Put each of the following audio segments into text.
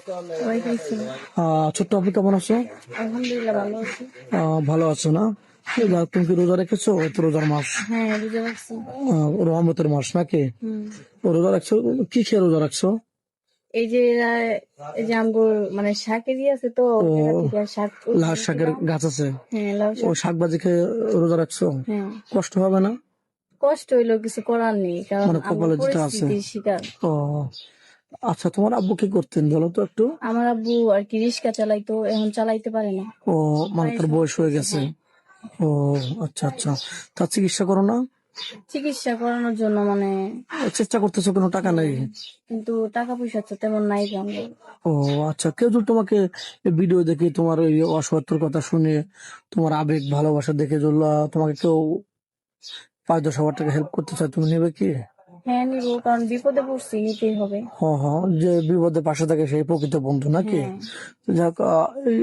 সবাই খাইছে। ছোট্ট আপু কেমন আছো? আলহামদুলিল্লাহ ভালো আছি। ভালো আছো না? তুমি কি রোজা রেখেছো? তো রোজার মাস, হ্যাঁ রোজা রাখছি। রহমতের মাস নাকি? হুম। রোজা রাখছো? কি খেয়ে রোজা রাখছো? এই যে এই যে আমগো মানে শাকেরই আছে তো ও, ওই জায়গা থেকে শাক লাল শাকের গাছ আছে, হ্যাঁ লাউ ও শাক। শাক ভাজি খেয়ে রোজা রাখছো? হ্যাঁ কষ্ট হবে না? কষ্ট হইলো কিছু করার নেই কারণ মানে আমরা কপালে যেটা আছে। পরিস্থিতির শিকার। ও আচ্ছা, তোমার আব্বু কি করতেন বলো তো একটু? আমার আব্বু আর কি রিক্সা চালাইতো, এখন চালাইতে পারে না। ও, মানে পায়ের তার বয়স সমস্যা হয়ে হয়েছে, গেছে। হ্যাঁ। ও আচ্ছা আচ্ছা, তার চিকিৎসা করো না? চিকিৎসা করানোর জন্য মানে চেষ্টা করতেছো, কোনো টাকা নেই? কিন্তু টাকা পয়সা তো তেমন নাই যে আমরা। ও আচ্ছা, কেউ যদি তোমাকে ভিডিও দেখে তোমার ওই অসহায়তার কথা শুনে, তোমার আবেগ ভালোবাসা দেখে যদি তোমাকে কেউ 5-10 হাজার টাকা হেল্প করতে চায়, তুমি নেবে কি? হ্যাঁ নিবো, কারণ বিপদে পড়ছি, নিতেই হবে। হ্যাঁ হ্যাঁ, যে বিপদে পাশে থাকে সেই প্রকৃত বন্ধু নাকি? হ্যাঁ যাক, এই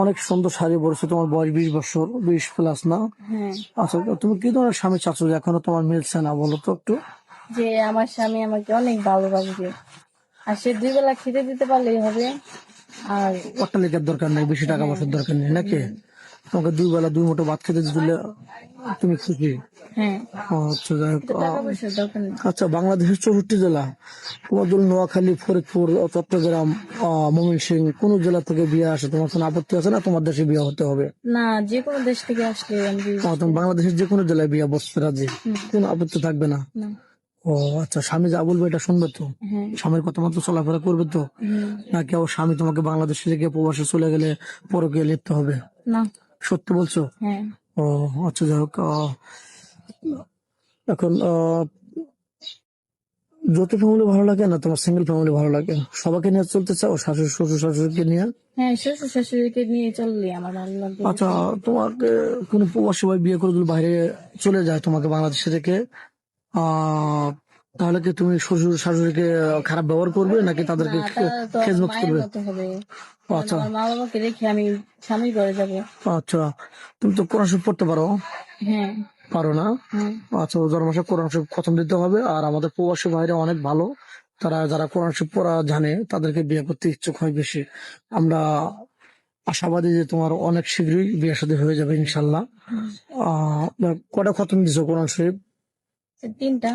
অনেক সুন্দর শাড়ি পরেছো, তোমার বয়স 20 বছর, 20 প্লাস না? হ্যাঁ। আচ্ছা, তুমি কি ধরনের স্বামী চাচ্ছ যে এখনো তোমার মিলছে না, বলো তো একটু? যে আমার স্বামী আমাকে অনেক ভালোবাসবে, আর সে 2 বেলা খেতে দিতে পারলেই হবে। আর অট্টালিকার দরকার নেই, বেশি টাকা হ্যাঁ পয়সার দরকার নেই নাকি? হুম, তোমাকে 2 বেলা 2 মুঠো ভাত খেতে দিলে তুমি খুশি? হ্যাঁ আচ্ছা, যাই হোক, কিন্তু টাকা পয়সার দরকার নেই। আচ্ছা, বাংলাদেশের 64 জেলা, তোমার ধরুন নোয়াখালী, ফরিদপুর, চট্টগ্রাম, ময়মনসিংহ, কোন জেলা থেকে বিয়ে আসে, তোমার কোনো আপত্তি আছে না? তোমার দেশে বিয়ে হতে হবে? না, যে কোনো দেশ থেকে আসলে আমি বিয়ে করতে তুমি রাজি। বাংলাদেশের যে কোনো জেলায় বিয়ে বসতে রাজি? হুম, কোনো আপত্তি থাকবে না? না। ও আচ্ছা, স্বামী যা বলবে এটা শুনবে তো? হ্যাঁ। স্বামীর কথা মতো চলাফেরা করবে তো? হুম। নাকি ও স্বামী তোমাকে বাংলাদেশে থেকে প্রবাসে চলে গেলে পরকীয়া লিপ্ত হবে? না। সত্যি বলছো? হ্যাঁ। ও আচ্ছা, যাই হোক, এখন যৌথ ফ্যামিলি ভালো লাগে না তোমার সিঙ্গেল ফ্যামিলি ভালো লাগে? সবাইকে নিয়ে চলতে চাও, শাশুড়ি শ্বশুর শাশুড়িকে নিয়ে? হ্যাঁ শ্বশুর শাশুড়িকে নিয়ে চললে আমার ভালো লাগবে আচ্ছা, বেশি। তোমাকে কোনো প্রবাসী ভাই বিয়ে করে যদি বাইরে চলে যায় তোমাকে বাংলাদেশে থেকে, আহ তাহলে কি তুমি শ্বশুর শাশুড়িকে খারাপ ব্যবহার করবে নাকি না, তাদেরকে তারা তো আমার খেজমত মায়ের করবে? মতো হবে, কারণ আচ্ছা আমার মা বাবাকে রেখে আমি স্বামীর ঘরে যাবো। আচ্ছা, তুমি তো কোরআন শরীফ পড়তে পারো? হ্যাঁ। পারো না? হুম। আচ্ছা, রোজার মাসে কোরআন শরীফ খতম দিতে হবে। আর আমাদের প্রবাসী ভাইরা অনেক ভালো, তারা যারা কোরআন শরীফ পড়া জানে তাদেরকে বিয়ে করতে ইচ্ছুক হয় বেশি। আমরা আশাবাদী যে তোমার অনেক শীঘ্রই বিয়ে শাদী হয়ে যাবে ইনশাল্লাহ। কটা খতম দিছো কোরআন শরীফ? 3টা।